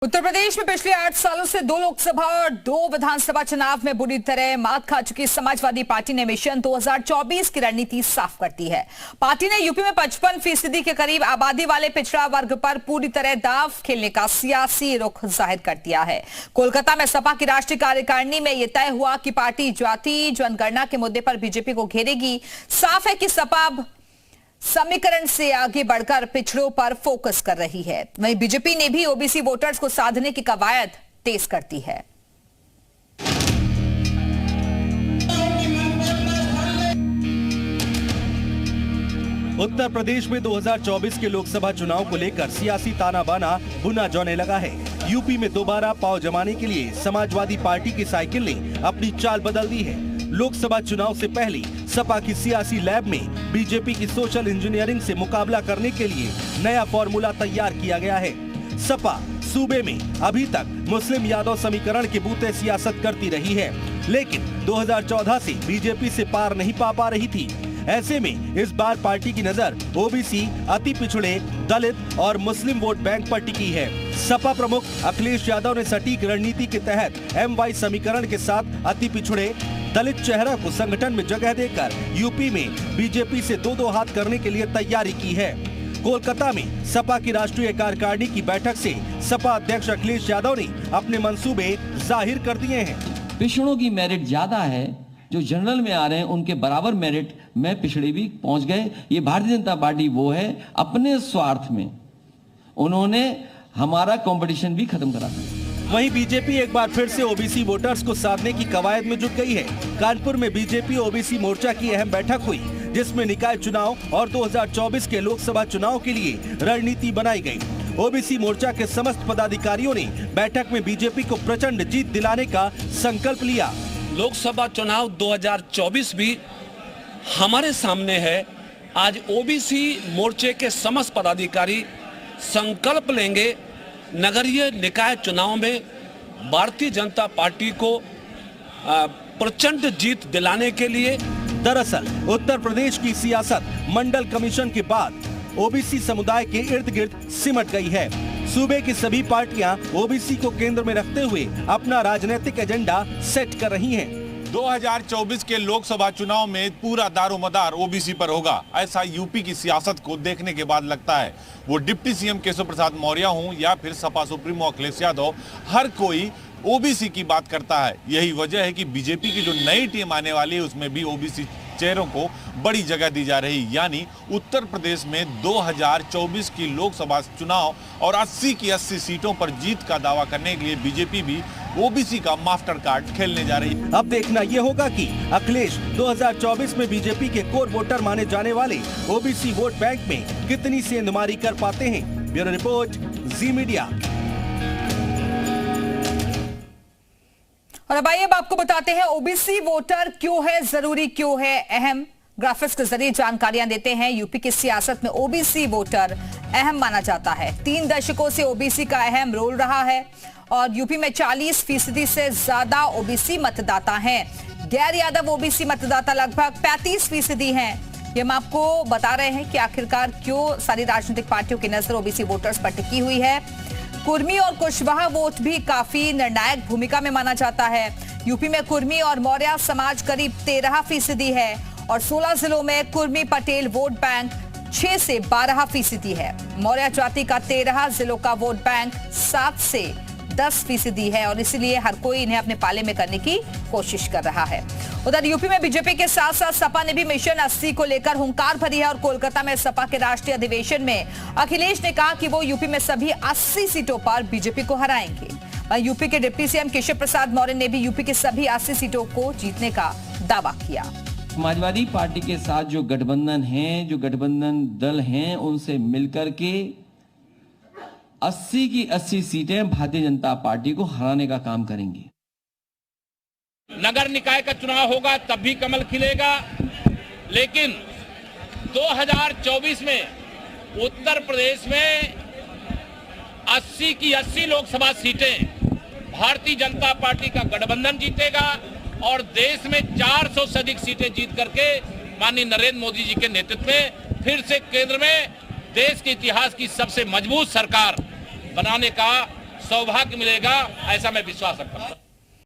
उत्तर प्रदेश में पिछले 8 सालों से 2 लोकसभा और 2 विधानसभा चुनाव में बुरी तरह मात खा चुकी समाजवादी पार्टी ने मिशन 2024 की रणनीति साफ कर दी है। पार्टी ने यूपी में 55% के करीब आबादी वाले पिछड़ा वर्ग पर पूरी तरह दांव खेलने का सियासी रुख जाहिर कर दिया है। कोलकाता में सपा की राष्ट्रीय कार्यकारिणी में यह तय हुआ कि पार्टी जाति जनगणना के मुद्दे पर बीजेपी को घेरेगी। साफ है कि सपा समीकरण से आगे बढ़कर पिछड़ों पर फोकस कर रही है। वहीं बीजेपी ने भी ओबीसी वोटर्स को साधने की कवायद तेज कर दी है। उत्तर प्रदेश में 2024 के लोकसभा चुनाव को लेकर सियासी ताना बाना बुना जाने लगा है। यूपी में दोबारा पांव जमाने के लिए समाजवादी पार्टी की साइकिल ने अपनी चाल बदल दी है। लोकसभा चुनाव से पहले सपा की सियासी लैब में बीजेपी की सोशल इंजीनियरिंग से मुकाबला करने के लिए नया फॉर्मूला तैयार किया गया है। सपा सूबे में अभी तक मुस्लिम यादव समीकरण के बूते सियासत करती रही है, लेकिन 2014 से बीजेपी से पार नहीं पा रही थी। ऐसे में इस बार पार्टी की नजर ओबीसी, अति पिछड़े, दलित और मुस्लिम वोट बैंक पर टिकी है। सपा प्रमुख अखिलेश यादव ने सटीक रणनीति के तहत MY समीकरण के साथ अति पिछड़े दलित चेहरा को संगठन में जगह देकर यूपी में बीजेपी से दो हाथ करने के लिए तैयारी की है। कोलकाता में सपा की राष्ट्रीय कार्यकारिणी की बैठक से सपा अध्यक्ष अखिलेश यादव ने अपने मंसूबे जाहिर कर दिए हैं। पिछड़ों की मेरिट ज्यादा है, जो जनरल में आ रहे हैं उनके बराबर मेरिट में पिछड़े भी पहुंच गए। ये भारतीय जनता पार्टी वो है, अपने स्वार्थ में उन्होंने हमारा कंपटीशन भी खत्म करा दिया। वहीं बीजेपी एक बार फिर से ओबीसी वोटर्स को साधने की कवायद में जुट गई है। कानपुर में बीजेपी ओबीसी मोर्चा की अहम बैठक हुई, जिसमें निकाय चुनाव और 2024 के लोकसभा चुनाव के लिए रणनीति बनाई गई। ओबीसी मोर्चा के समस्त पदाधिकारियों ने बैठक में बीजेपी को प्रचंड जीत दिलाने का संकल्प लिया। लोकसभा चुनाव 2024 भी हमारे सामने है। आज ओबीसी मोर्चे के समस्त पदाधिकारी संकल्प लेंगे नगरीय निकाय चुनाव में भारतीय जनता पार्टी को प्रचंड जीत दिलाने के लिए। दरअसल उत्तर प्रदेश की सियासत मंडल कमीशन के बाद ओबीसी समुदाय के इर्द गिर्द सिमट गई है। सूबे की सभी पार्टियां ओबीसी को केंद्र में रखते हुए अपना राजनीतिक एजेंडा सेट कर रही हैं। 2024 के लोकसभा चुनाव में पूरा दारोमदार ओबीसी पर होगा, ऐसा यूपी की सियासत को देखने के बाद लगता है। वो डिप्टी सीएम केशव प्रसाद मौर्य हों या फिर सपा सुप्रीमो अखिलेश यादव, हर कोई ओबीसी की बात करता है। यही वजह है कि बीजेपी की जो नई टीम आने वाली है उसमें भी ओबीसी चेहरों को बड़ी जगह दी जा रही, यानी उत्तर प्रदेश में 2024 की लोकसभा चुनाव और 80 की 80 सीटों पर जीत का दावा करने के लिए बीजेपी भी ओबीसी का मास्टर कार्ड खेलने जा रही है। अब देखना यह होगा कि अखिलेश 2024 में बीजेपी के कोर वोटर माने जाने वाले ओबीसी वोट बैंक में कितनी सेंधमारी कर पाते हैं। ब्यूरो रिपोर्ट, जी मीडिया। और अब आइए अब आपको बताते हैं ओबीसी वोटर क्यों है जरूरी, क्यों है अहम। ग्राफिक्स के जरिए जानकारियां देते हैं। यूपी की सियासत में ओबीसी वोटर अहम माना जाता है। 3 दशकों से ओबीसी का अहम रोल रहा है और यूपी में 40% से ज्यादा ओबीसी मतदाता हैं। गैर यादव ओबीसी मतदाता लगभग 35% हैं। ये हम आपको बता रहे हैं कि आखिरकार क्यों सारी राजनीतिक पार्टियों की नजर ओबीसी वोटर्स पर टिकी हुई है। कुर्मी और कुशवाहा वोट भी काफी निर्णायक भूमिका में माना जाता है। यूपी में कुर्मी और मौर्य समाज करीब 13% है और 16 जिलों में कुर्मी पटेल वोट बैंक 6 से 12% है। मौर्य जाति का 13 जिलों का वोट बैंक 7 से 10% है और इसलिए हर कोई इन्हें अपने पाले में करने की कोशिश कर रहा है। उधर यूपी में बीजेपी के साथ साथ सपा ने भी मिशन 80 को लेकर हुंकार भरी है और कोलकाता में सपा के राष्ट्रीय अधिवेशन में अखिलेश ने कहा कि वो यूपी में सभी 80 सीटों पर बीजेपी को हराएंगे। यूपी के डिप्टी सीएम केशव प्रसाद मौर्य ने भी यूपी की सभी 80 सीटों को जीतने का दावा किया। समाजवादी पार्टी के साथ जो गठबंधन है, जो गठबंधन दल हैं, उनसे मिलकर के 80 की 80 सीटें भारतीय जनता पार्टी को हराने का काम करेंगे। नगर निकाय का चुनाव होगा तब भी कमल खिलेगा, लेकिन 2024 में उत्तर प्रदेश में 80 की 80 लोकसभा सीटें भारतीय जनता पार्टी का गठबंधन जीतेगा और देश में 400 से अधिक सीटें जीत करके माननीय नरेंद्र मोदी जी के नेतृत्व में फिर से केंद्र में देश के इतिहास की सबसे मजबूत सरकार बनाने का सौभाग्य मिलेगा, ऐसा मैं विश्वास रखता हूं।